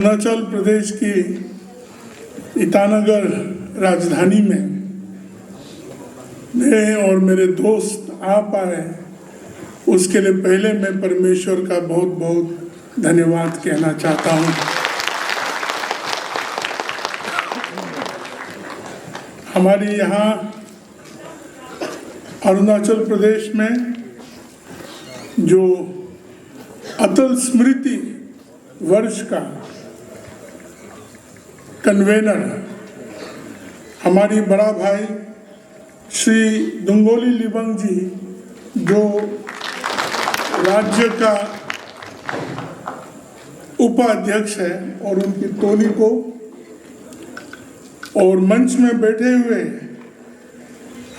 अरुणाचल प्रदेश की ईटानगर राजधानी में मैं और मेरे दोस्त आ पाए, उसके लिए पहले मैं परमेश्वर का बहुत बहुत धन्यवाद कहना चाहता हूँ। हमारी यहाँ अरुणाचल प्रदेश में जो अटल स्मृति वर्ष का कन्वेनर हमारी बड़ा भाई श्री दुंगोली लिबंग जी, जो राज्य का उपाध्यक्ष है, और उनकी टोली को, और मंच में बैठे हुए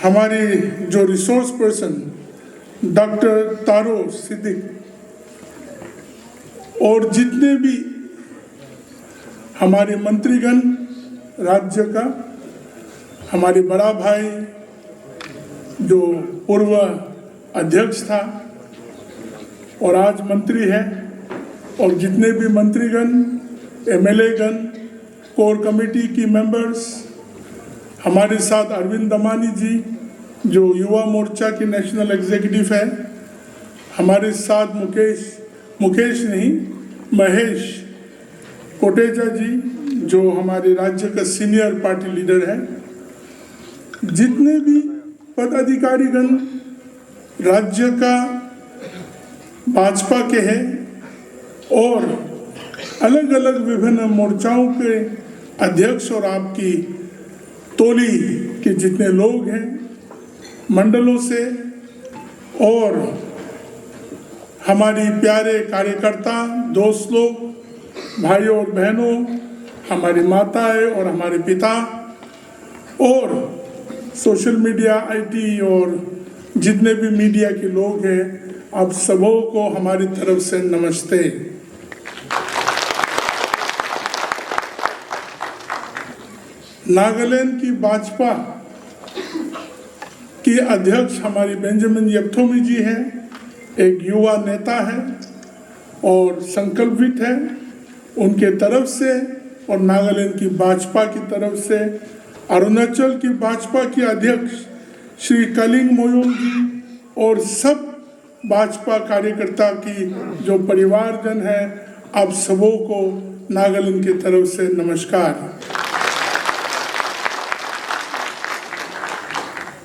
हमारी जो रिसोर्स पर्सन डॉक्टर तारो सिद्दीक, और जितने भी हमारे मंत्रीगण राज्य का, हमारे बड़ा भाई जो पूर्व अध्यक्ष था और आज मंत्री है, और जितने भी मंत्रीगण, एमएलए गण, कोर कमेटी की मेंबर्स, हमारे साथ अरविंद दमानी जी जो युवा मोर्चा की नेशनल एग्जीक्यूटिव है, हमारे साथ महेश कोटेचा जी जो हमारे राज्य का सीनियर पार्टी लीडर है, जितने भी पदाधिकारीगण राज्य का भाजपा के हैं, और अलग अलग विभिन्न मोर्चाओं के अध्यक्ष और आपकी टोली के जितने लोग हैं मंडलों से, और हमारी प्यारे कार्यकर्ता, दोस्त लोग, भाइयों और बहनों, हमारी माताएं और हमारे पिता, और सोशल मीडिया, आईटी और जितने भी मीडिया के लोग हैं, आप सबों को हमारी तरफ से नमस्ते। नागालैंड की भाजपा की अध्यक्ष हमारी बेंजामिन यपथोमी जी हैं, एक युवा नेता है और संकल्पित है। उनके तरफ से और नागालैंड की भाजपा की तरफ से अरुणाचल की भाजपा की अध्यक्ष श्री कलिंग मोयोंग जी और सब भाजपा कार्यकर्ता की जो परिवारजन है, आप सबों को नागालैंड की तरफ से नमस्कार।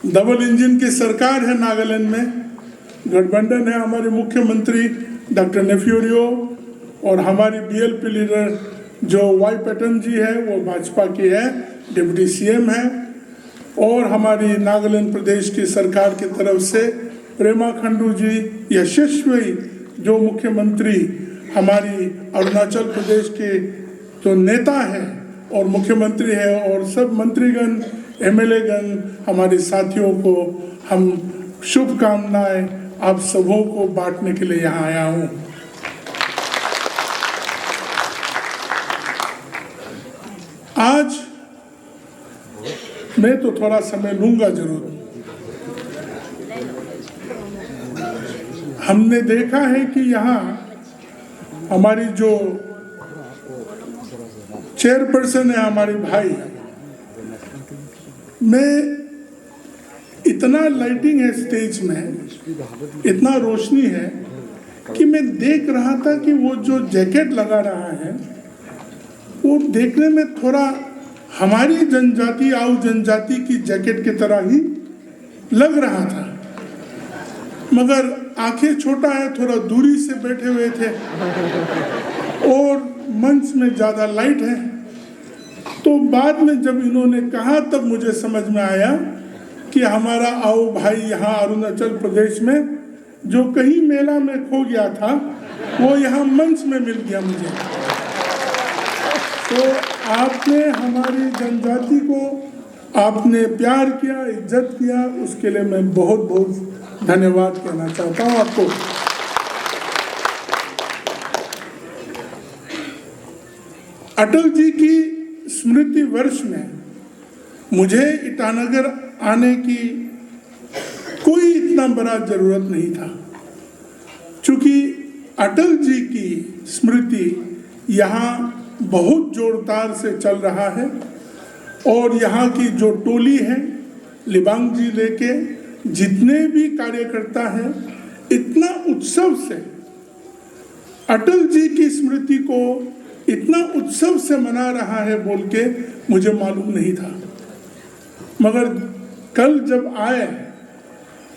डबल इंजन की सरकार है नागालैंड में, गठबंधन है। हमारे मुख्यमंत्री डॉक्टर नेफ्यूरियो और हमारी बीएलपी लीडर जो वाई पैटर्न जी है वो भाजपा की है, डिप्टी सीएम है, और हमारी नागालैंड प्रदेश की सरकार की तरफ से प्रेमा खंडू जी यशस्वी जो मुख्यमंत्री हमारी अरुणाचल प्रदेश के जो नेता है और मुख्यमंत्री है, और सब मंत्रीगण, एमएलए गण, हमारे साथियों को हम शुभकामनाएं आप सबों को बांटने के लिए यहाँ आया हूँ। आज मैं तो थोड़ा समय लूंगा जरूर। हमने देखा है कि यहाँ हमारी जो चेयरपर्सन है, हमारे भाई में इतना लाइटिंग है स्टेज में, इतना रोशनी है कि मैं देख रहा था कि वो जो जैकेट लगा रहा है वो देखने में थोड़ा हमारी जनजाति, आउ जनजाति की जैकेट की तरह ही लग रहा था, मगर आंखें छोटा है, थोड़ा दूरी से बैठे हुए थे और मंच में ज़्यादा लाइट है। तो बाद में जब इन्होंने कहा तब मुझे समझ में आया कि हमारा आओ भाई यहाँ अरुणाचल प्रदेश में जो कहीं मेला में खो गया था वो यहाँ मंच में मिल गया मुझे। तो आपने हमारी जनजाति को आपने प्यार किया, इज्जत किया, उसके लिए मैं बहुत बहुत धन्यवाद कहना चाहता हूँ आपको। अटल जी की स्मृति वर्ष में मुझे ईटानगर आने की कोई इतना बड़ा जरूरत नहीं था, क्योंकि अटल जी की स्मृति यहाँ बहुत जोरदार से चल रहा है और यहाँ की जो टोली है लिबांग जी लेके जितने भी कार्यकर्ता हैं इतना उत्सव से अटल जी की स्मृति को इतना उत्सव से मना रहा है बोल के मुझे मालूम नहीं था। मगर कल जब आए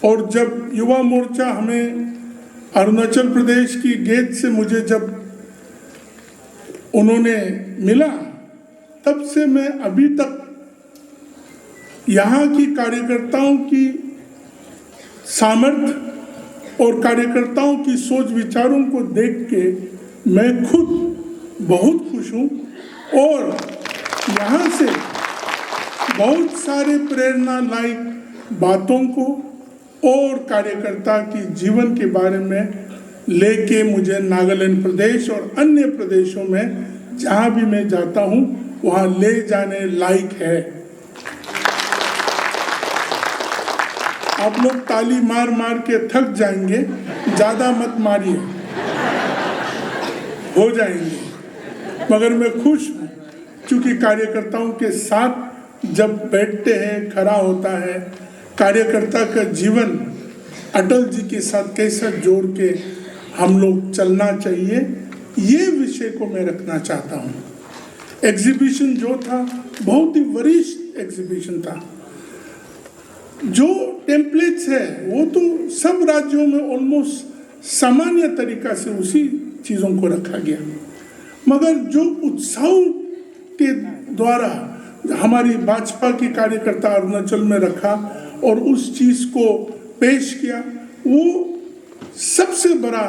और जब युवा मोर्चा हमें अरुणाचल प्रदेश की गेट से मुझे जब उन्होंने मिला, तब से मैं अभी तक यहाँ की कार्यकर्ताओं की सामर्थ्य और कार्यकर्ताओं की सोच विचारों को देख के मैं खुद बहुत खुश हूँ और यहाँ से बहुत सारे प्रेरणा लायक बातों को और कार्यकर्ता की जीवन के बारे में लेके मुझे नागालैंड प्रदेश और अन्य प्रदेशों में जहाँ भी मैं जाता हूँ वहाँ ले जाने लायक है। आप लोग ताली मार मार के थक जाएंगे, ज़्यादा मत मारिए, हो जाएंगे। मगर मैं खुश हूँ क्योंकि कार्यकर्ताओं के साथ जब बैठते हैं, खड़ा होता है, कार्यकर्ता का जीवन अटल जी के साथ कैसा जोड़ के हम लोग चलना चाहिए, ये विषय को मैं रखना चाहता हूँ। एग्जीबिशन जो था बहुत ही वरिष्ठ एग्जीबिशन था। जो टेम्पलेट्स है वो तो सब राज्यों में ऑलमोस्ट सामान्य तरीका से उसी चीज़ों को रखा गया, मगर जो उत्सव के द्वारा हमारी भाजपा की कार्यकर्ता अरुणाचल में रखा और उस चीज़ को पेश किया, वो सबसे बड़ा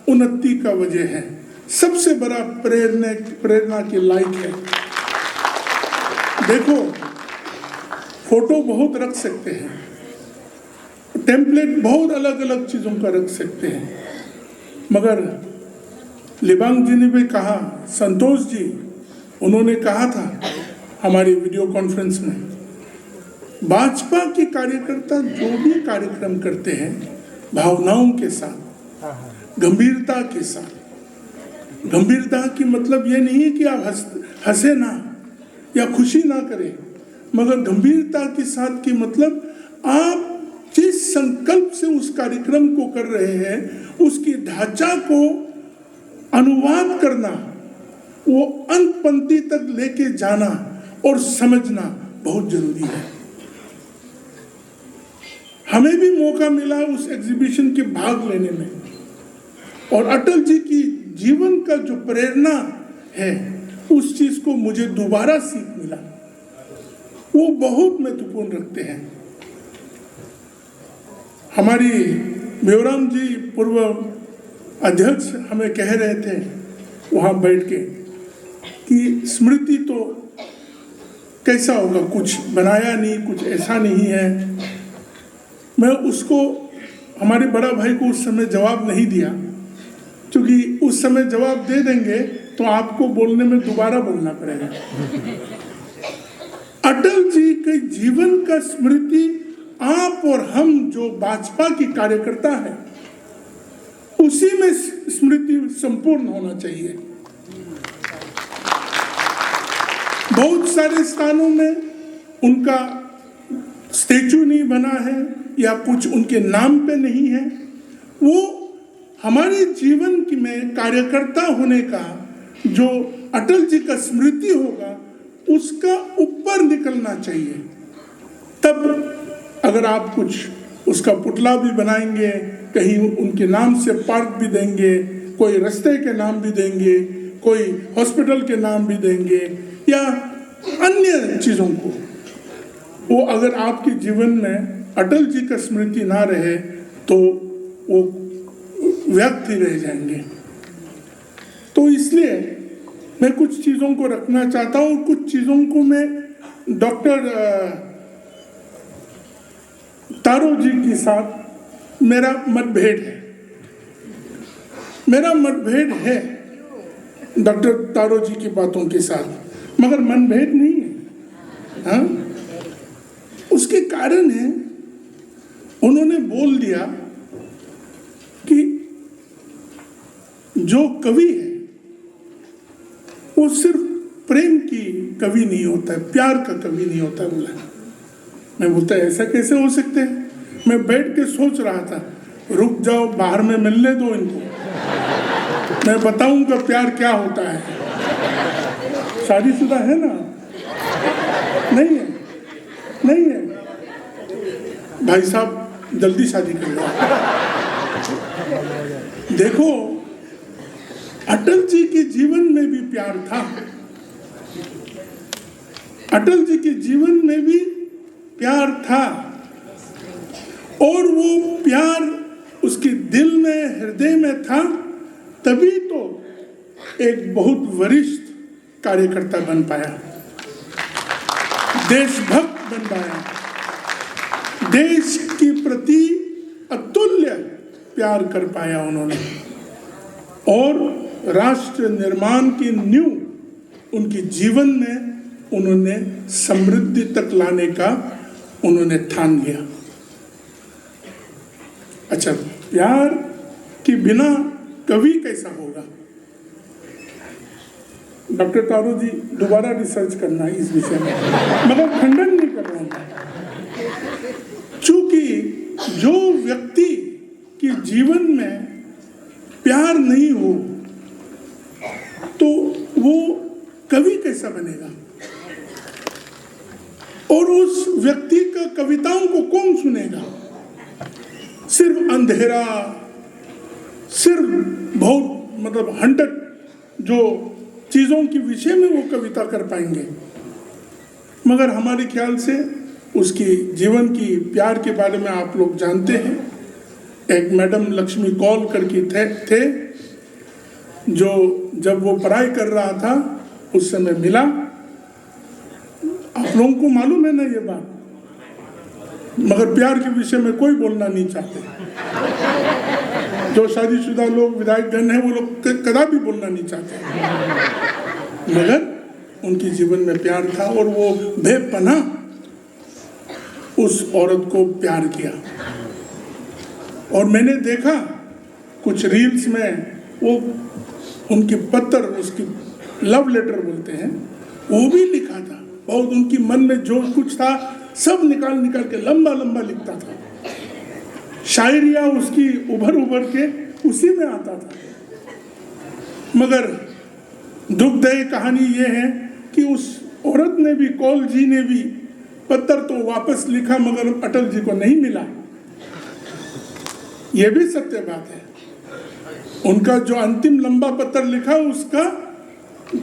उन्नति का वजह है, सबसे बड़ा प्रेरणा के लायक है। देखो, फोटो बहुत रख सकते हैं, टेम्पलेट बहुत अलग अलग चीज़ों का रख सकते हैं, मगर लिबांग जी ने भी कहा, संतोष जी उन्होंने कहा था हमारी वीडियो कॉन्फ्रेंस में, भाजपा के कार्यकर्ता जो भी कार्यक्रम करते हैं भावनाओं के साथ, गंभीरता के साथ। गंभीरता की मतलब ये नहीं है कि आप हंसे ना या खुशी ना करें, मगर गंभीरता के साथ की मतलब आप जिस संकल्प से उस कार्यक्रम को कर रहे हैं उसकी ढांचा को अनुवाद करना, वो अंत पंक्ति तक लेके जाना और समझना बहुत जरूरी है। हमें भी मौका मिला उस एग्जीबिशन के भाग लेने में और अटल जी की जीवन का जो प्रेरणा है उस चीज को मुझे दोबारा सीख मिला, वो बहुत महत्वपूर्ण रखते हैं। हमारी मेवराम जी पूर्व अध्यक्ष हमें कह रहे थे वहाँ बैठ के कि स्मृति तो कैसा होगा, कुछ बनाया नहीं, कुछ ऐसा नहीं है। मैं उसको हमारे बड़ा भाई को उस समय जवाब नहीं दिया, क्योंकि उस समय जवाब दे देंगे तो आपको बोलने में दोबारा बोलना पड़ेगा। अटल जी के जीवन का स्मृति आप और हम जो भाजपा की कार्यकर्ता है उसी में स्मृति संपूर्ण होना चाहिए। बहुत सारे स्थानों में उनका स्टैचू नहीं बना है या कुछ उनके नाम पे नहीं है। वो हमारे जीवन की में कार्यकर्ता होने का जो अटल जी का स्मृति होगा उसका ऊपर निकलना चाहिए। तब अगर आप कुछ उसका पुतला भी बनाएंगे, कहीं उनके नाम से पार्क भी देंगे, कोई रास्ते के नाम भी देंगे, कोई हॉस्पिटल के नाम भी देंगे या अन्य चीज़ों को, वो अगर आपके जीवन में अटल जी का स्मृति ना रहे तो वो व्यर्थ ही रह जाएंगे। तो इसलिए मैं कुछ चीज़ों को रखना चाहता हूँ, कुछ चीज़ों को मैं डॉक्टर तारो जी के साथ मेरा मतभेद है। मेरा मतभेद है डॉक्टर तारो जी की बातों के साथ, मगर मनभेद नहीं है। हाँ, उसके कारण है उन्होंने बोल दिया कि जो कवि है वो सिर्फ प्रेम की कवि नहीं होता है, प्यार का कवि नहीं होता है। बोला, मैं बोलता ऐसा कैसे हो सकते है? मैं बैठ के सोच रहा था, रुक जाओ, बाहर में मिलने दो इनको, मैं बताऊंगा प्यार क्या होता है। शादीशुदा है ना? नहीं है, नहीं है भाई साहब, जल्दी शादी कर लो। देखो, अटल जी के जीवन में भी प्यार था, अटल जी के जीवन में भी प्यार था, और वो प्यार उसके दिल में, हृदय में था, तभी तो एक बहुत वरिष्ठ कार्यकर्ता बन पाया, देशभक्त बन पाया, देश के प्रति अतुल्य प्यार कर पाया उन्होंने, और राष्ट्र निर्माण की नींव उनके जीवन में उन्होंने समृद्धि तक लाने का उन्होंने ठान लिया। अच्छा, प्यार के बिना कवि कैसा होगा? डॉक्टर तारू जी दोबारा रिसर्च करना इस विषय में, मगर खंडन नहीं कर रहा हूं। चूंकि जो व्यक्ति के जीवन में प्यार नहीं हो तो वो कवि कैसा बनेगा? और उस व्यक्ति का कविताओं को कौन सुनेगा? सिर्फ अंधेरा, सिर्फ बहुत मतलब 100 जो चीजों के विषय में वो कविता कर पाएंगे, मगर हमारे ख्याल से उसकी जीवन की प्यार के बारे में आप लोग जानते हैं। एक मैडम लक्ष्मी कौल करके थे जो जब वो पढ़ाई कर रहा था उस समय मिला। आप लोगों को मालूम है ना ये बात, मगर प्यार के विषय में कोई बोलना नहीं चाहते। जो शादीशुदा लोग विधायकगण हैं वो लोग कदापि बोलना नहीं चाहते, मगर उनके जीवन में प्यार था और वो बेपनाह उस औरत को प्यार किया। और मैंने देखा कुछ रील्स में वो उनके पत्र, उसकी लव लेटर बोलते हैं, वो भी लिखा था। बहुत उनकी मन में जो कुछ था सब निकाल निकाल के लंबा लंबा लिखता था। शायरिया उसकी उभर के उसी में आता था। मगर दुखदायी कहानी ये है कि उस औरत ने भी, कौल जी ने भी पत्र तो वापस लिखा, मगर अटल जी को नहीं मिला। यह भी सत्य बात है। उनका जो अंतिम लंबा पत्र लिखा उसका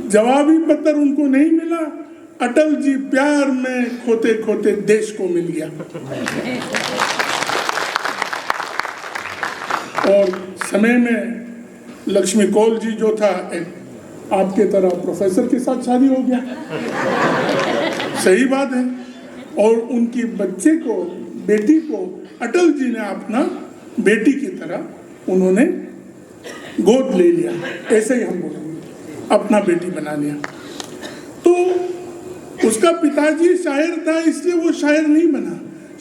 जवाबी पत्र उनको नहीं मिला। अटल जी प्यार में खोते खोते देश को मिल गया। और समय में लक्ष्मी कौल जी जो था, एक आपके तरह प्रोफेसर के साथ शादी हो गया। सही बात है। और उनकी बच्चे को, बेटी को अटल जी ने अपना बेटी की तरह उन्होंने गोद ले लिया, ऐसे ही हम बोलेंगे, अपना बेटी बना लिया। तो उसका पिताजी शायर था, इसलिए वो शायर नहीं बना।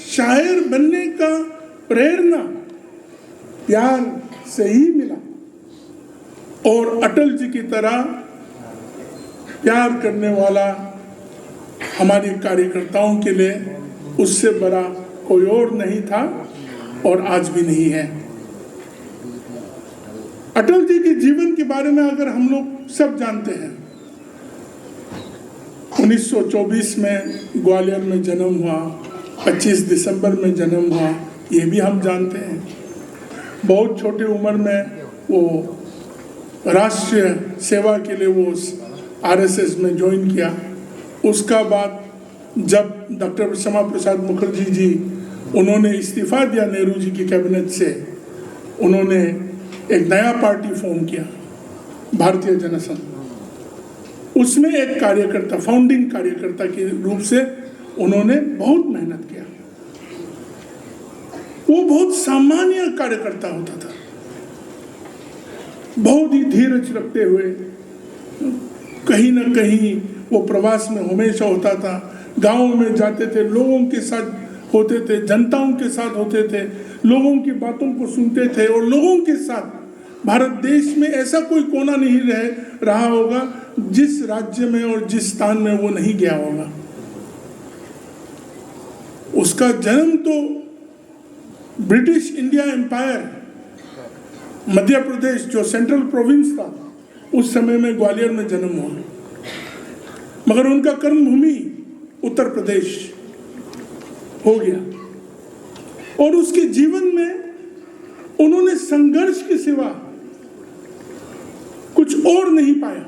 शायर बनने का प्रेरणा प्यार से ही मिला। और अटल जी की तरह प्यार करने वाला हमारे कार्यकर्ताओं के लिए उससे बड़ा कोई और नहीं था और आज भी नहीं है। अटल जी के जीवन के बारे में अगर हम लोग सब जानते हैं, 1924 में ग्वालियर में जन्म हुआ, 25 दिसंबर में जन्म हुआ, ये भी हम जानते हैं। बहुत छोटी उम्र में वो राष्ट्रीय सेवा के लिए वो आरएसएस में ज्वाइन किया। उसका बाद जब डॉक्टर श्यामा प्रसाद मुखर्जी जी उन्होंने इस्तीफा दिया नेहरू जी की कैबिनेट से, उन्होंने एक नया पार्टी फॉर्म किया, भारतीय जनसंघ। उसमें एक कार्यकर्ता, फाउंडिंग कार्यकर्ता के रूप से उन्होंने बहुत मेहनत किया। वो बहुत सामान्य कार्यकर्ता होता था, बहुत ही धीरज रखते हुए, कहीं ना कहीं वो प्रवास में हमेशा होता था, गाँव में जाते थे, लोगों के साथ होते थे, जनताओं के साथ होते थे, लोगों की बातों को सुनते थे और लोगों के साथ भारत देश में ऐसा कोई कोना नहीं रहा होगा जिस राज्य में और जिस स्थान में वो नहीं गया होगा। उसका जन्म तो British India empire, Madhya Pradesh जो सेंट्रल प्रोविंस था उस समय में ग्वालियर में जन्म हुआ, मगर उनका कर्मभूमि उत्तर प्रदेश हो गया। और उसके जीवन में उन्होंने संघर्ष के सिवा कुछ और नहीं पाया।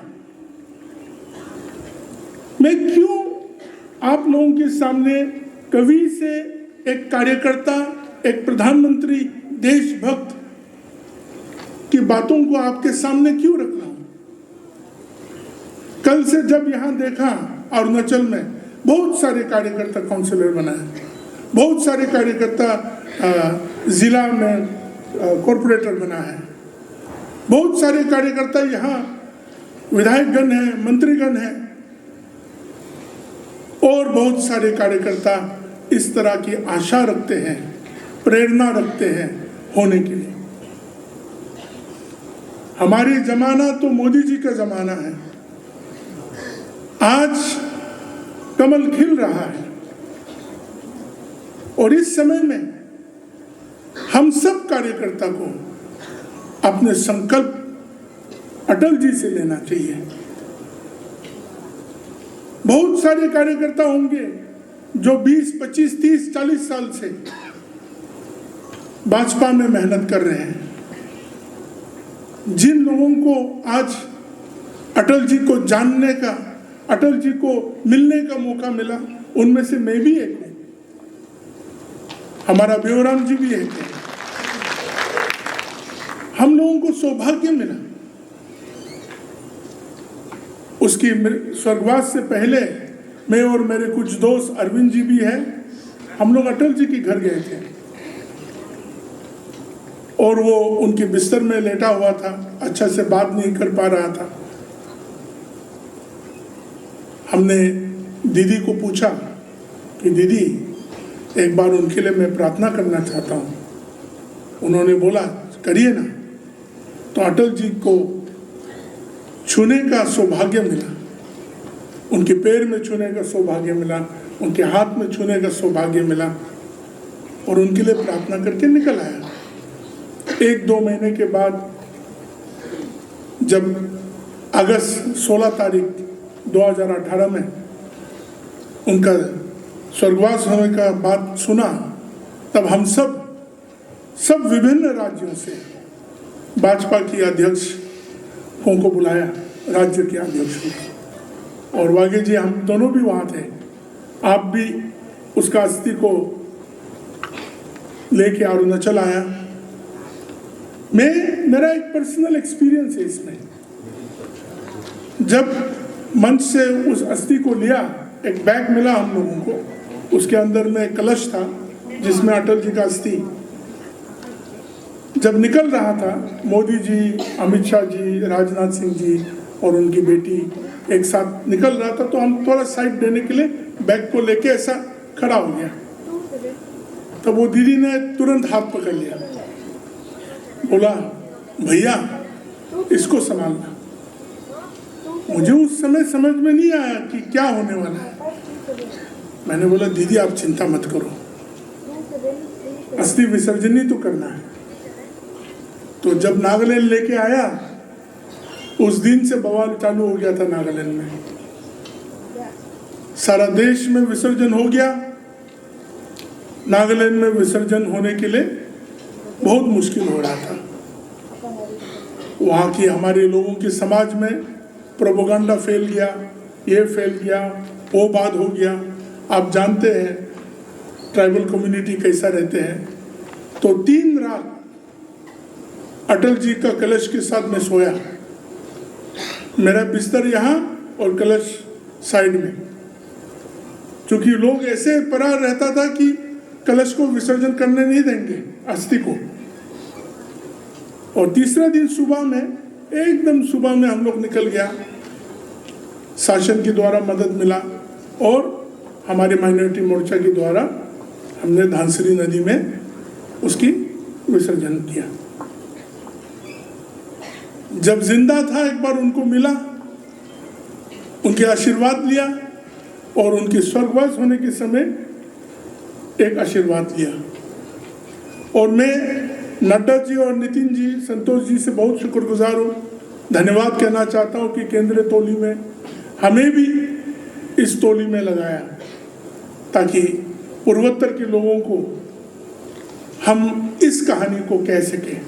मैं क्यों आप लोगों के सामने कवि से एक कार्यकर्ता, एक प्रधानमंत्री, देशभक्त की बातों को आपके सामने क्यों रख रहा हूं? कल से जब यहां देखा अरुणाचल में बहुत सारे कार्यकर्ता काउंसिलर बनाए, बहुत सारे कार्यकर्ता जिला में कॉर्पोरेटर बना है, बहुत सारे कार्यकर्ता यहाँ विधायकगण हैं, मंत्रीगण हैं, और बहुत सारे कार्यकर्ता इस तरह की आशा रखते हैं, प्रेरणा रखते हैं होने के लिए। हमारी जमाना तो मोदी जी का जमाना है। आज कमल खिल रहा है और इस समय में हम सब कार्यकर्ता को अपने संकल्प अटल जी से लेना चाहिए। बहुत सारे कार्यकर्ता होंगे जो 20, 25, 30, 40 साल से भाजपा में मेहनत कर रहे हैं। जिन लोगों को आज अटल जी को जानने का, अटल जी को मिलने का मौका मिला, उनमें से मैं भी एक हूं, हमारा बेवराम जी भी एक है। हम लोगों को सौभाग्य मिला। उसकी स्वर्गवास से पहले मैं और मेरे कुछ दोस्त, अरविंद जी भी हैं, हम लोग अटल जी के घर गए थे और वो उनके बिस्तर में लेटा हुआ था, अच्छा से बात नहीं कर पा रहा था। हमने दीदी को पूछा कि दीदी एक बार उनके लिए मैं प्रार्थना करना चाहता हूँ। उन्होंने बोला करिए ना। तो अटल जी को छूने का सौभाग्य मिला, उनके पैर में छूने का सौभाग्य मिला, उनके हाथ में छूने का सौभाग्य मिला और उनके लिए प्रार्थना करके निकल आया। 1-2 महीने के बाद जब अगस्त 16 तारीख 2018 में उनका स्वर्गवास होने का बात सुना, तब हम सब विभिन्न राज्यों से भाजपा की अध्यक्ष को बुलाया, राज्य के अध्यक्ष को, और वाघे जी हम दोनों भी वहाँ थे। आप भी उसका अस्थि को लेके अरुणाचल आया। मेरा एक पर्सनल एक्सपीरियंस है इसमें। जब मंच से उस अस्थि को लिया, एक बैग मिला हम लोगों को, उसके अंदर में कलश था जिसमें अटल जी का अस्थि। जब निकल रहा था, मोदी जी, अमित शाह जी, राजनाथ सिंह जी और उनकी बेटी एक साथ निकल रहा था, तो हम थोड़ा साइड देने के लिए बैग को लेके ऐसा खड़ा हो गया। तो वो दीदी ने तुरंत हाथ पकड़ लिया, बोला भैया इसको संभालना। मुझे उस समय समझ में नहीं आया कि क्या होने वाला है। मैंने बोला दीदी आप चिंता मत करो, अस्थि विसर्जन ही तो करना है। तो जब नागालैंड लेके आया, उस दिन से बवाल चालू हो गया था नागालैंड में। सारा देश में विसर्जन हो गया। नागालैंड में विसर्जन होने के लिए बहुत मुश्किल हो रहा था। वहाँ की हमारे लोगों के समाज में प्रोपेगेंडा फैल गया, ये फैल गया, वो बात हो गया। आप जानते हैं ट्राइबल कम्युनिटी कैसा रहते हैं। तो 3 रात अटल जी का कलश के साथ मैं सोया, मेरा बिस्तर यहाँ और कलश साइड में, क्योंकि लोग ऐसे पड़ा रहता था कि कलश को विसर्जन करने नहीं देंगे, अस्थि को। और तीसरा दिन सुबह में, एकदम सुबह में हम लोग निकल गया। शासन के द्वारा मदद मिला और हमारे माइनॉरिटी मोर्चा के द्वारा हमने धांसरी नदी में उसकी विसर्जन किया। जब जिंदा था एक बार उनको मिला, उनके आशीर्वाद लिया और उनके स्वर्गवास होने के समय एक आशीर्वाद लिया। और मैं नड्डा जी और नितिन जी, संतोष जी से बहुत शुक्रगुजार हूँ, धन्यवाद कहना चाहता हूँ कि केंद्रीय टोली में हमें भी इस टोली में लगाया ताकि पूर्वोत्तर के लोगों को हम इस कहानी को कह सकें,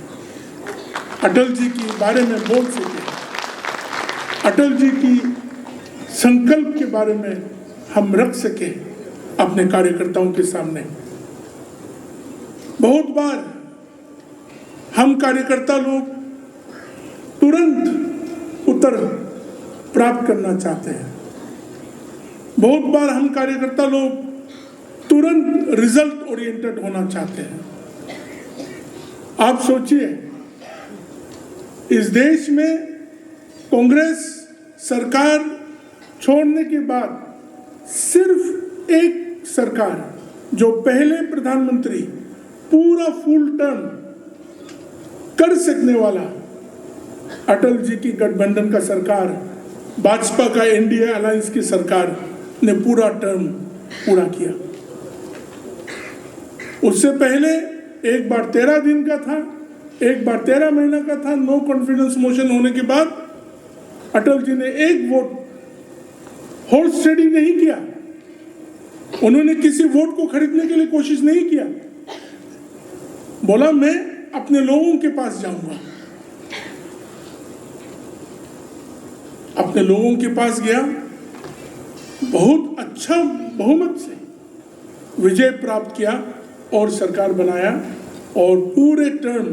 अटल जी के बारे में बोल सकें, अटल जी की संकल्प के बारे में हम रख सकें अपने कार्यकर्ताओं के सामने। बहुत बार हम कार्यकर्ता लोग तुरंत उत्तर प्राप्त करना चाहते हैं, बहुत बार हम कार्यकर्ता लोग तुरंत रिजल्ट ओरिएंटेड होना चाहते हैं। आप सोचिए, इस देश में कांग्रेस सरकार छोड़ने के बाद सिर्फ एक सरकार जो पहले प्रधानमंत्री पूरा फुल टर्म कर सकने वाला अटल जी की गठबंधन का सरकार, भाजपा का एनडीए अलायंस की सरकार ने पूरा टर्म पूरा किया। उससे पहले एक बार 13 दिन का था, एक बार 13 महीना का था। नो कॉन्फिडेंस मोशन होने के बाद अटल जी ने एक वोट हॉर्स ट्रेडिंग नहीं किया, उन्होंने किसी वोट को खरीदने के लिए कोशिश नहीं किया, बोला मैं अपने लोगों के पास जाऊंगा। अपने लोगों के पास गया, बहुत अच्छा बहुमत से विजय प्राप्त किया और सरकार बनाया और पूरे टर्म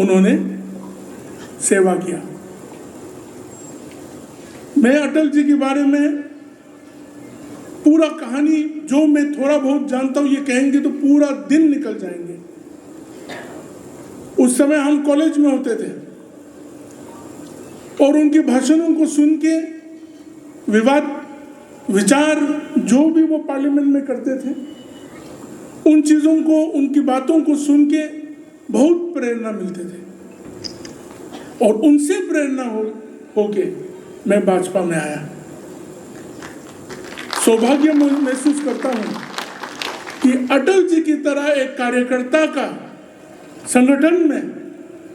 उन्होंने सेवा किया। मैं अटल जी के बारे में पूरा कहानी जो मैं थोड़ा बहुत जानता हूं, ये कहेंगे तो पूरा दिन निकल जाएंगे। उस समय हम कॉलेज में होते थे और उनके भाषणों को सुन के विचार जो भी वो पार्लियामेंट में करते थे, उन चीजों को, उनकी बातों को सुन के बहुत प्रेरणा मिलते थे और उनसे प्रेरणा होके मैं भाजपा में आया। सौभाग्य महसूस करता हूं कि अटल जी की तरह एक कार्यकर्ता का संगठन में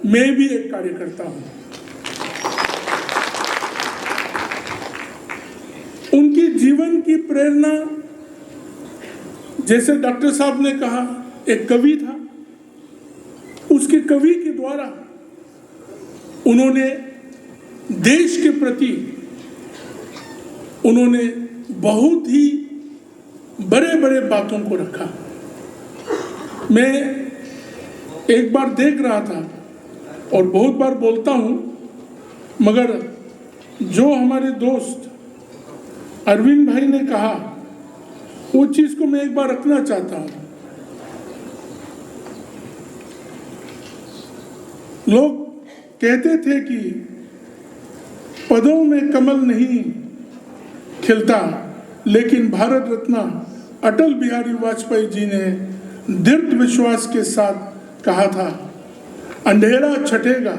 मैं भी एक कार्यकर्ता हूं। उनकी जीवन की प्रेरणा, जैसे डॉक्टर साहब ने कहा, एक कवि था, उसके कवि के द्वारा उन्होंने देश के प्रति उन्होंने बहुत ही बड़े बड़े बातों को रखा। मैं एक बार देख रहा था और बहुत बार बोलता हूं, मगर जो हमारे दोस्त अरविंद भाई ने कहा वो चीज को मैं एक बार रखना चाहता हूं। लोग कहते थे कि पदों में कमल नहीं खिलता, लेकिन भारत रत्न अटल बिहारी वाजपेयी जी ने दृढ़ विश्वास के साथ कहा था, अंधेरा छटेगा,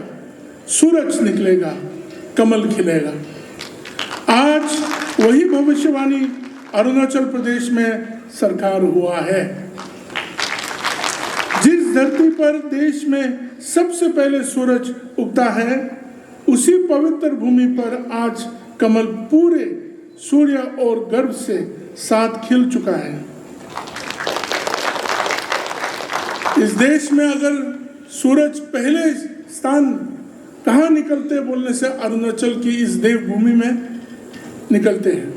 सूरज निकलेगा, कमल खिलेगा। आज वही भविष्यवाणी अरुणाचल प्रदेश में सरकार हुआ है। जिस धरती पर देश में सबसे पहले सूरज उगता है, उसी पवित्र भूमि पर आज कमल पूरे सूर्य और गर्भ से साथ खिल चुका है। इस देश में अगर सूरज पहले स्थान कहाँ निकलते बोलने से अरुणाचल की इस देवभूमि में निकलते हैं।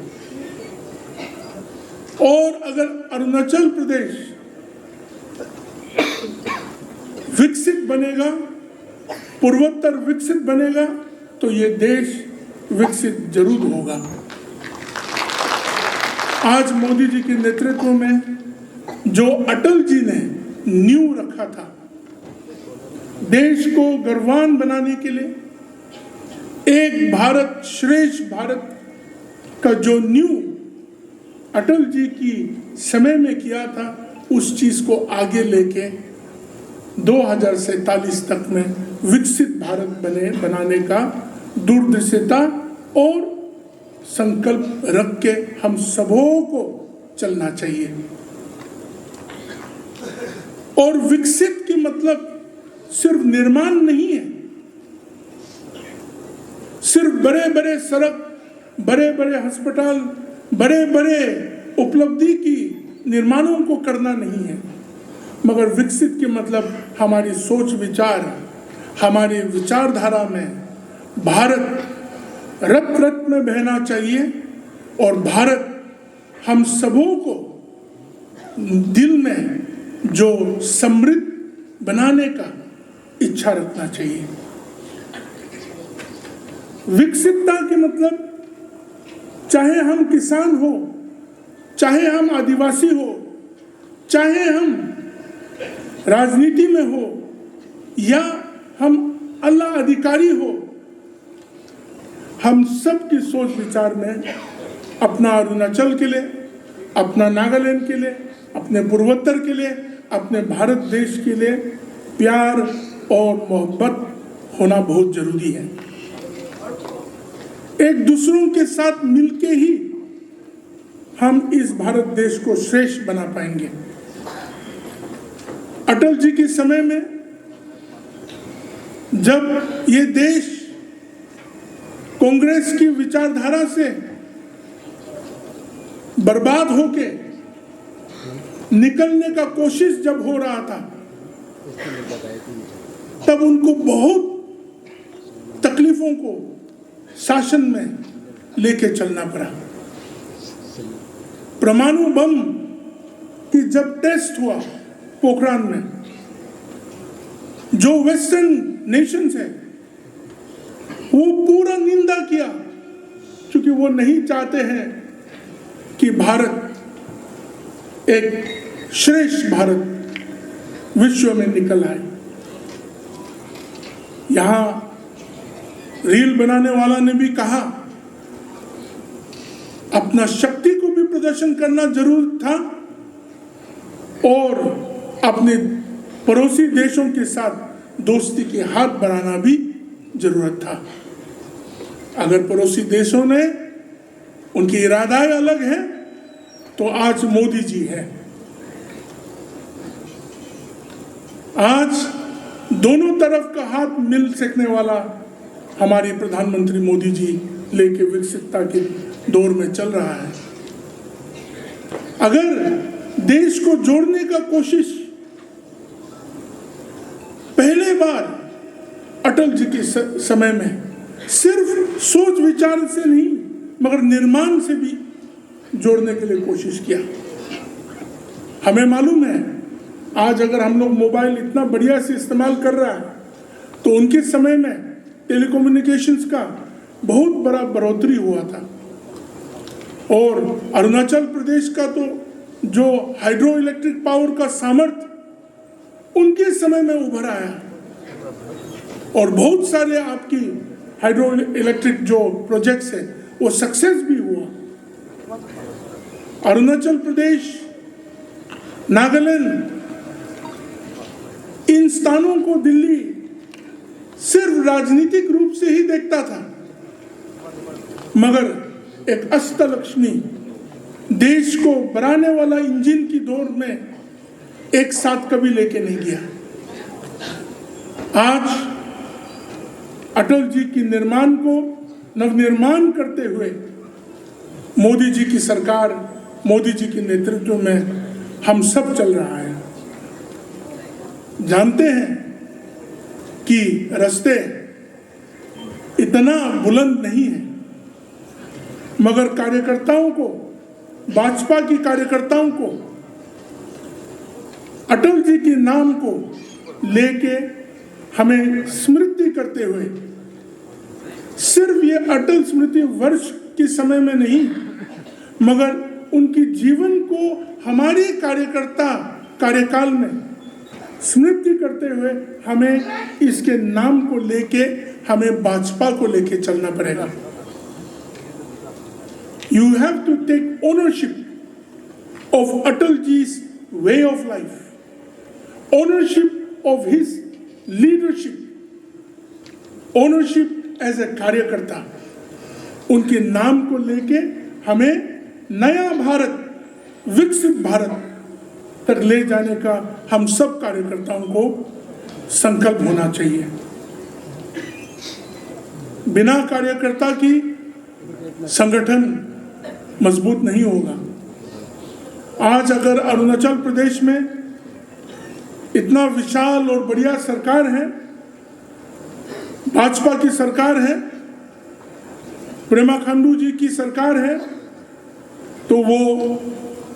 और अगर अरुणाचल प्रदेश विकसित बनेगा, पूर्वोत्तर विकसित बनेगा, तो ये देश विकसित जरूर होगा। आज मोदी जी के नेतृत्व में जो अटल जी ने नींव रखा था देश को गर्वान बनाने के लिए, एक भारत श्रेष्ठ भारत का जो नींव अटल जी की समय में किया था, उस चीज को आगे लेके 2047 तक में विकसित भारत बनाने का दूरदर्शिता और संकल्प रख के हम सबों को चलना चाहिए। और विकसित की मतलब सिर्फ निर्माण नहीं है, सिर्फ बड़े बड़े सड़क, बड़े बड़े अस्पताल, बड़े बड़े उपलब्धि की निर्माणों को करना नहीं है, मगर विकसित के मतलब हमारी सोच विचार, हमारी विचारधारा में भारत रत रत में बहना चाहिए और भारत हम सबों को दिल में जो समृद्ध बनाने का इच्छा रखना चाहिए। विकसितता के मतलब चाहे हम किसान हो, चाहे हम आदिवासी हो, चाहे हम राजनीति में हो या हम आला अधिकारी हो, हम सब की सोच विचार में अपना अरुणाचल के लिए, अपना नागालैंड के लिए, अपने पूर्वोत्तर के लिए, अपने भारत देश के लिए प्यार और मोहब्बत होना बहुत जरूरी है। एक दूसरों के साथ मिलके ही हम इस भारत देश को श्रेष्ठ बना पाएंगे। अटल जी के समय में जब ये देश कांग्रेस की विचारधारा से बर्बाद होके निकलने का कोशिश जब हो रहा था, तब उनको बहुत तकलीफों को शासन में लेके चलना पड़ा। परमाणु बम की जब टेस्ट हुआ पोखरान में, जो वेस्टर्न नेशंस है वो पूरा निंदा किया, क्योंकि वो नहीं चाहते हैं कि भारत एक श्रेष्ठ भारत विश्व में निकल आए। यहां रील बनाने वाला ने भी कहा, अपना शक्ति को भी प्रदर्शन करना जरूर था और अपने पड़ोसी देशों के साथ दोस्ती के हाथ बढ़ाना भी जरूरत था। अगर पड़ोसी देशों ने उनकी इरादाएं अलग है तो आज मोदी जी है। आज दोनों तरफ का हाथ मिल सकने वाला हमारे प्रधानमंत्री मोदी जी लेके विकसितता के दौर में चल रहा है। अगर देश को जोड़ने का कोशिश पहले बार अटल जी के समय में सिर्फ सोच विचार से नहीं मगर निर्माण से भी जोड़ने के लिए कोशिश किया। हमें मालूम है आज अगर हम लोग मोबाइल इतना बढ़िया से इस्तेमाल कर रहा है तो उनके समय में टेलीकम्युनिकेशंस का बहुत बड़ा बढ़ोतरी हुआ था। और अरुणाचल प्रदेश का तो जो हाइड्रो इलेक्ट्रिक पावर का सामर्थ्य उनके समय में उभर आया और बहुत सारे आपकी हाइड्रो इलेक्ट्रिक जो प्रोजेक्ट्स है वो सक्सेस भी हुआ। अरुणाचल प्रदेश, नागालैंड, इन स्थानों को दिल्ली सिर्फ राजनीतिक रूप से ही देखता था, मगर एक अष्टलक्ष्मी देश को बढ़ाने वाला इंजन की दौड़ में एक साथ कभी लेके नहीं गया। आज अटल जी की निर्माण को नवनिर्माण करते हुए मोदी जी की सरकार, मोदी जी के नेतृत्व में हम सब चल रहा है। जानते हैं कि रास्ते इतना बुलंद नहीं है, मगर कार्यकर्ताओं को, भाजपा की कार्यकर्ताओं को अटल जी के नाम को लेके हमें स्मृति करते हुए, सिर्फ ये अटल स्मृति वर्ष के समय में नहीं मगर उनकी जीवन को हमारे कार्यकर्ता कार्यकाल में स्मृति करते हुए हमें इसके नाम को लेके हमें भाजपा को लेके चलना पड़ेगा। You have to take ownership of Atal ji's way of life, ownership of his leadership, ownership as a कार्यकर्ता, उनके नाम को लेके हमें नया भारत, विकसित भारत तक ले जाने का हम सब कार्यकर्ताओं को संकल्प होना चाहिए। बिना कार्यकर्ता की संगठन मजबूत नहीं होगा। आज अगर अरुणाचल प्रदेश में इतना विशाल और बढ़िया सरकार है, भाजपा की सरकार है, पेमा खांडू जी की सरकार है, तो वो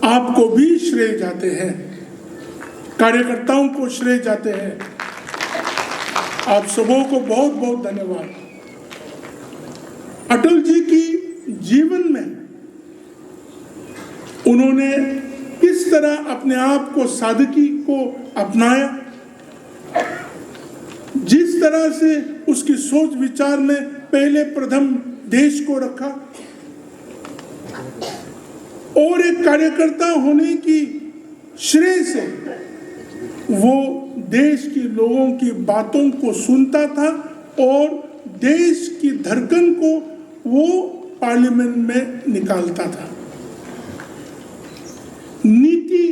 आपको भी श्रेय जाते हैं, कार्यकर्ताओं को श्रेय जाते हैं। आप सबों को बहुत बहुत धन्यवाद। अटल जी की जीवन में उन्होंने किस तरह अपने आप को, सादगी को अपनाया, जिस तरह से उसकी सोच विचार में पहले प्रथम देश को रखा और एक कार्यकर्ता होने की श्रेय से वो देश के लोगों की बातों को सुनता था और देश की धड़कन को वो पार्लियामेंट में निकालता था। नीति,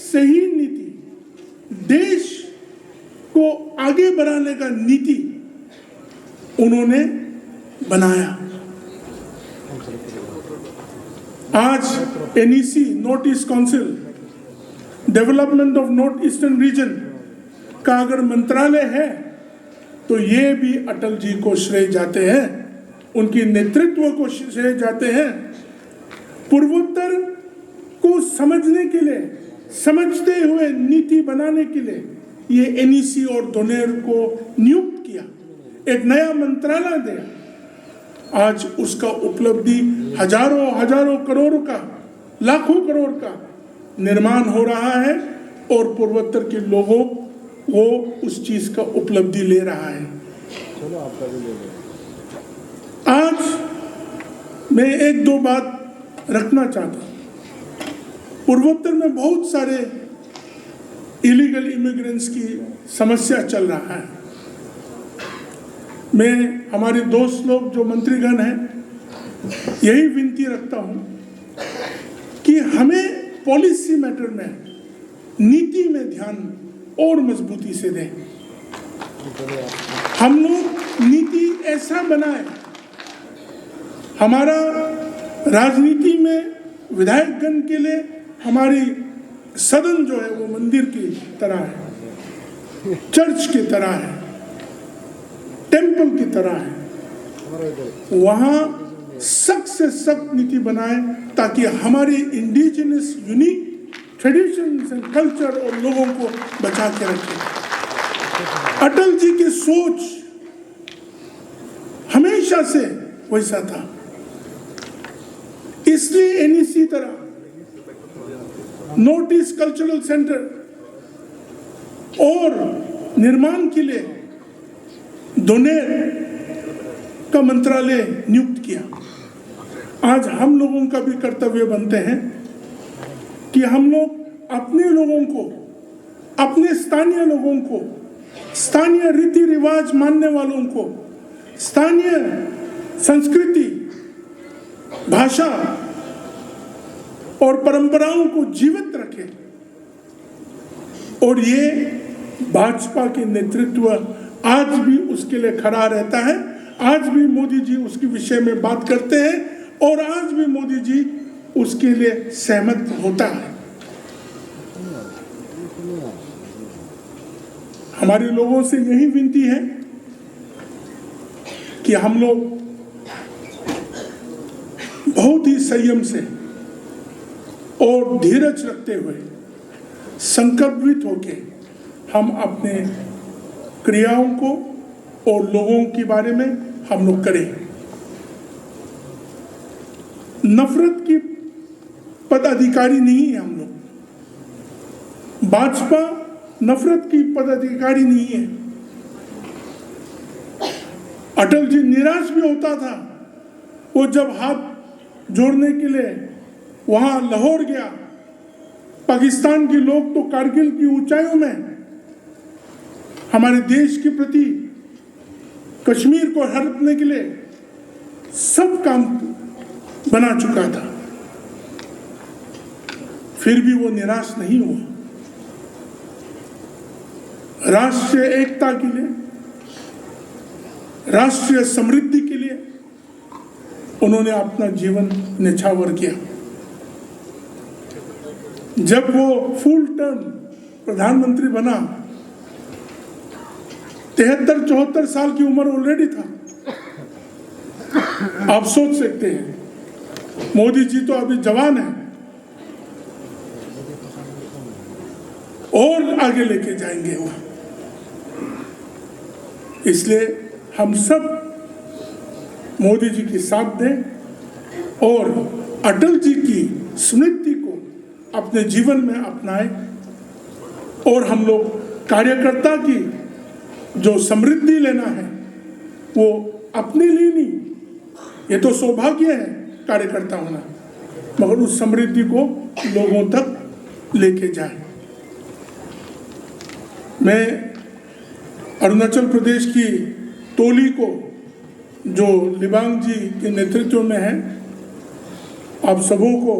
सही नीति, देश को आगे बढ़ाने का नीति उन्होंने बनाया। आज NEC, north east council, development of north eastern region का अगर मंत्रालय है तो ये भी अटल जी को श्रेय जाते हैं, उनकी नेतृत्व को श्रेय जाते हैं। पूर्वोत्तर को समझने के लिए, समझते हुए नीति बनाने के लिए ये NEC और दोनेर को नियुक्त किया, एक नया मंत्रालय दिया। आज उसका उपलब्धि हजारों हजारों करोड़ का, लाखों करोड़ का निर्माण हो रहा है और पूर्वोत्तर के लोगों वो उस चीज का उपलब्धि ले रहा है। आज मैं एक दो बात रखना चाहता हूं। पूर्वोत्तर में बहुत सारे इलीगल इमिग्रेंट्स की समस्या चल रहा है। मैं हमारे दोस्त लोग जो मंत्रीगण हैं यही विनती रखता हूं कि हमें पॉलिसी मैटर में, नीति में ध्यान और मजबूती से दें। हम लोग नीति ऐसा बनाए, हमारा राजनीति में विधायकगण के लिए हमारी सदन जो है वो मंदिर की तरह है, चर्च की तरह है, टेंपल की तरह है। वहां सख्त से सख्त नीति बनाए ताकि हमारी indigenous unique traditions and culture और लोगों को बचा के रखें। अटल जी की सोच हमेशा से वैसा था, इसलिए NEC तरह नॉर्थ ईस्ट कल्चरल सेंटर और निर्माण के लिए दोनेर का मंत्रालय नियुक्त किया। आज हम लोगों का भी कर्तव्य बनते हैं कि हम लोग अपने लोगों को, अपने स्थानीय लोगों को, स्थानीय रीति रिवाज मानने वालों को, स्थानीय संस्कृति, भाषा और परंपराओं को जीवित रखें। और ये भाजपा के नेतृत्व आज भी उसके लिए खड़ा रहता है। आज भी मोदी जी उसके विषय में बात करते हैं और आज भी मोदी जी उसके लिए सहमत होता है। हमारे लोगों से यही विनती है कि हम लोग बहुत ही संयम से और धीरज रखते हुए संकल्पित होके हम अपने क्रियाओं को और लोगों के बारे में हम लोग करें। नफरत की पदाधिकारी नहीं है हम लोग। भाजपा नफरत की पदाधिकारी नहीं है। अटल जी निराश भी होता था, वो जब हाथ जोड़ने के लिए वहां लाहौर गया। पाकिस्तान के लोग तो कारगिल की ऊंचाइयों में हमारे देश के प्रति, कश्मीर को हड़पने के लिए सब काम बना चुका था, फिर भी वो निराश नहीं हुआ। राष्ट्रीय एकता के लिए, राष्ट्रीय समृद्धि के लिए उन्होंने अपना जीवन न्यौछावर किया। जब वो फुल टर्म प्रधानमंत्री बना, 73-74 साल की उम्र ऑलरेडी था। आप सोच सकते हैं, मोदी जी तो अभी जवान है और आगे लेके जाएंगे वो। इसलिए हम सब मोदी जी की साथ दें और अटल जी की स्मृति को अपने जीवन में अपनाएं, और हम लोग कार्यकर्ता की जो समृद्धि लेना है वो अपने लिए नहीं, ये तो सौभाग्य है कार्यकर्ता होना, मगर उस समृद्धि को लोगों तक लेके जाए। मैं अरुणाचल प्रदेश की टोली को, जो लिबांग जी के नेतृत्व में है, आप सबों को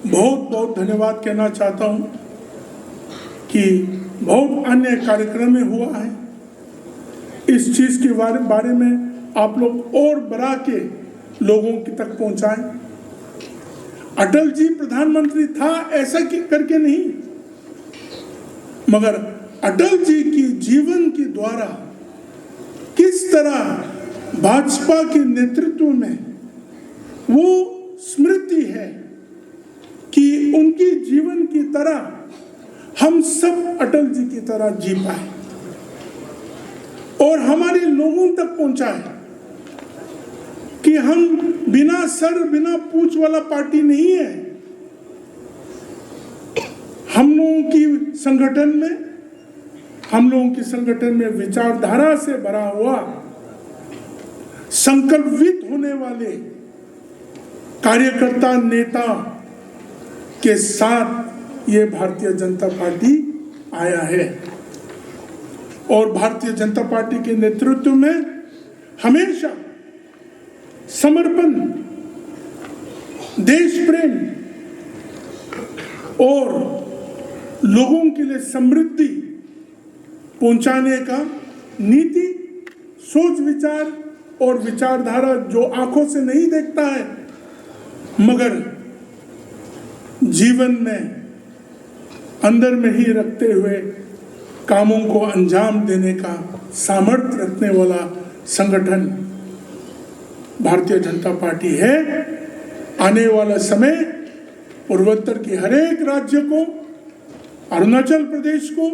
बहुत बहुत धन्यवाद कहना चाहता हूं कि बहुत अन्य कार्यक्रम में हुआ है। इस चीज के बारे में आप लोग और बढ़ा के लोगों की तक पहुंचाएं। अटल जी प्रधानमंत्री था ऐसा करके नहीं, मगर अटल जी की जीवन के द्वारा किस तरह भाजपा के नेतृत्व में वो स्मृति है कि उनकी जीवन की तरह हम सब अटल जी की तरह जी पाए और हमारे लोगों तक पहुंचाए कि हम बिना सर बिना पूंछ वाला पार्टी नहीं है। हम लोगों की संगठन में विचारधारा से भरा हुआ, संकल्पित होने वाले कार्यकर्ता नेता के साथ ये भारतीय जनता पार्टी आया है। और भारतीय जनता पार्टी के नेतृत्व में हमेशा समर्पण, देश प्रेम और लोगों के लिए समृद्धि पहुंचाने का नीति, सोच विचार और विचारधारा जो आंखों से नहीं देखता है मगर जीवन में अंदर में ही रखते हुए कामों को अंजाम देने का सामर्थ्य रखने वाला संगठन भारतीय जनता पार्टी है। आने वाला समय पूर्वोत्तर के हर एक राज्य को, अरुणाचल प्रदेश को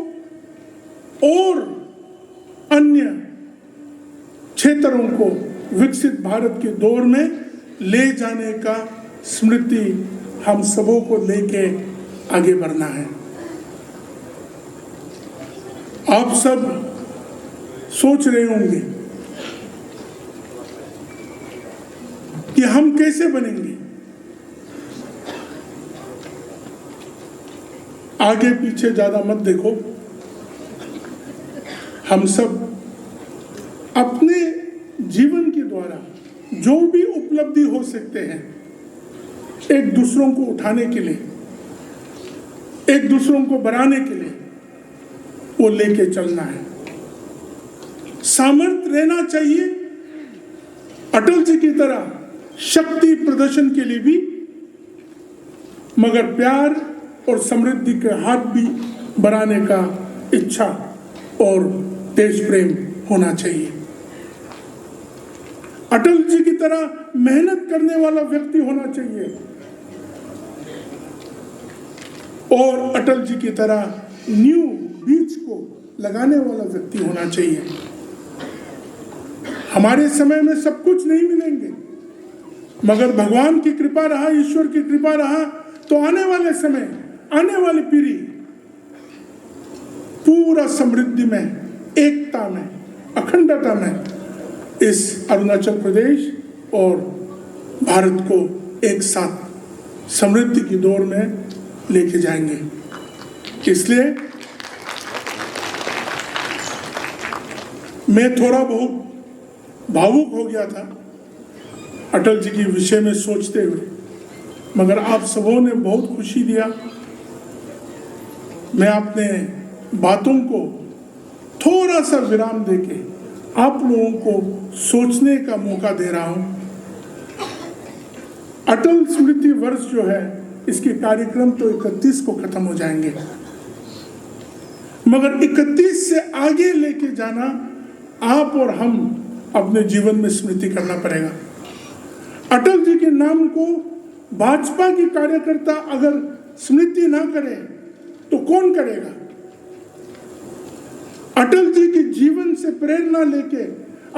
और अन्य क्षेत्रों को विकसित भारत के दौर में ले जाने का स्मृति हम सबों को लेके आगे बढ़ना है। आप सब सोच रहे होंगे कि हम कैसे बनेंगे। आगे पीछे ज्यादा मत देखो, हम सब अपने जीवन के द्वारा जो भी उपलब्धि हो सकते हैं, एक दूसरों को उठाने के लिए, एक दूसरों को बढ़ाने के लिए वो लेके चलना है। सामर्थ्य रहना चाहिए अटल जी की तरह शक्ति प्रदर्शन के लिए भी, मगर प्यार और समृद्धि के हाथ भी बढ़ाने का इच्छा और देश प्रेम होना चाहिए। अटल जी की तरह मेहनत करने वाला व्यक्ति होना चाहिए और अटल जी की तरह न्यू बीज को लगाने वाला व्यक्ति होना चाहिए। हमारे समय में सब कुछ नहीं मिलेंगे, मगर भगवान की कृपा रहा, ईश्वर की कृपा रहा तो आने वाले समय, आने वाली पीढ़ी पूरा समृद्धि में, एकता में, अखंडता में इस अरुणाचल प्रदेश और भारत को एक साथ समृद्धि की दौर में लेके जाएंगे। इसलिए मैं थोड़ा बहुत भावुक हो गया था अटल जी के विषय में सोचते हुए, मगर आप सबों ने बहुत खुशी दिया। मैं अपने बातों को थोड़ा सा विराम देके आप लोगों को सोचने का मौका दे रहा हूं। अटल स्मृति वर्ष जो है, इसके कार्यक्रम तो 31 को खत्म हो जाएंगे, मगर 31 से आगे लेके जाना आप और हम अपने जीवन में स्मृति करना पड़ेगा। अटल जी के नाम को भाजपा की कार्यकर्ता अगर स्मृति ना करे तो कौन करेगा? अटल जी के जीवन से प्रेरणा लेके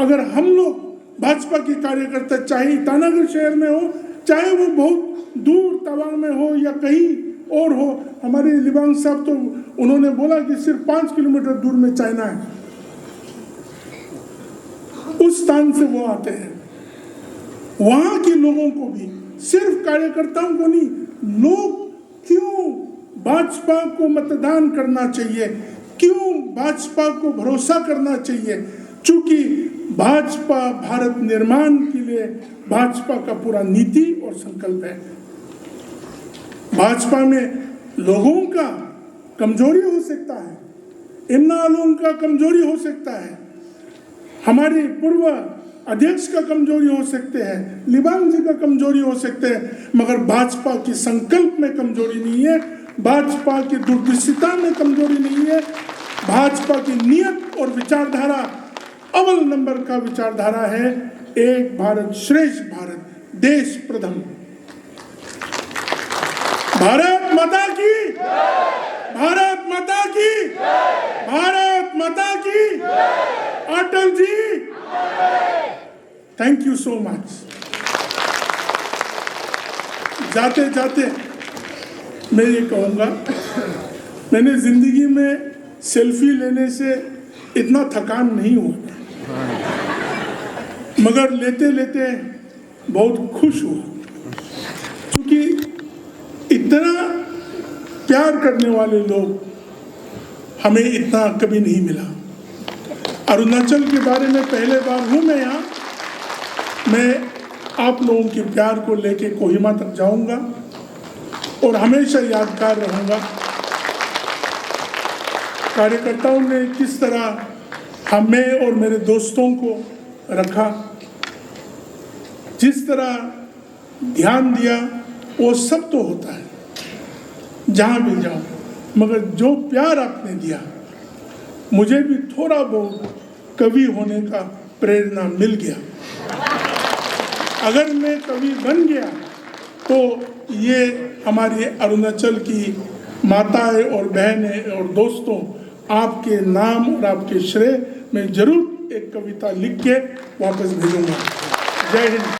अगर हम लोग भाजपा के कार्यकर्ता, चाहे ईटानगर शहर में हो, चाहे वो बहुत दूर तवांग में हो या कहीं और हो, हमारे लिबांग साहब तो उन्होंने बोला कि सिर्फ 5 किलोमीटर दूर में चाइना है, उस स्थान से वो आते हैं। वहां के लोगों को भी, सिर्फ कार्यकर्ताओं को नहीं, लोग क्यों भाजपा को मतदान करना चाहिए, क्यों भाजपा को भरोसा करना चाहिए? चूंकि भाजपा भारत निर्माण के लिए भाजपा का पूरा नीति और संकल्प है। भाजपा में लोगों का कमजोरी हो सकता है, इन्ना लोगों का कमजोरी हो सकता है, हमारे पूर्व अध्यक्ष का कमजोरी हो सकते हैं, लिबांग जी का कमजोरी हो सकते हैं, मगर भाजपा की संकल्प में कमजोरी नहीं है, भाजपा की दूरदर्शिता में कमजोरी नहीं है। भाजपा की नियत और विचारधारा अव्वल नंबर का विचारधारा है, एक भारत श्रेष्ठ भारत, देश प्रथम। भारत माता की, भारत माता की, भारत माता की, Atal ji, thank you so much. जाते जाते मैं ये कहूँगा, मैंने जिंदगी में सेल्फी लेने से इतना थकान नहीं हुआ, मगर लेते लेते बहुत खुश हुआ, क्योंकि इतना प्यार करने वाले लोग हमें इतना कभी नहीं मिला। अरुणाचल के बारे में पहले बार हूँ मैं यहाँ। मैं आप लोगों के प्यार को लेके कोहिमा तक जाऊँगा और हमेशा यादगार रहूँगा। कार्यकर्ताओं ने किस तरह हमें और मेरे दोस्तों को रखा, जिस तरह ध्यान दिया, वो सब तो होता है जहाँ भी जाओ, मगर जो प्यार आपने दिया, मुझे भी थोड़ा बहुत कवि होने का प्रेरणा मिल गया। अगर मैं कवि बन गया तो ये हमारी अरुणाचल की माताएं और बहनें और दोस्तों, आपके नाम और आपके श्रेय में जरूर एक कविता लिख के वापस भेजूंगा। जय हिंद।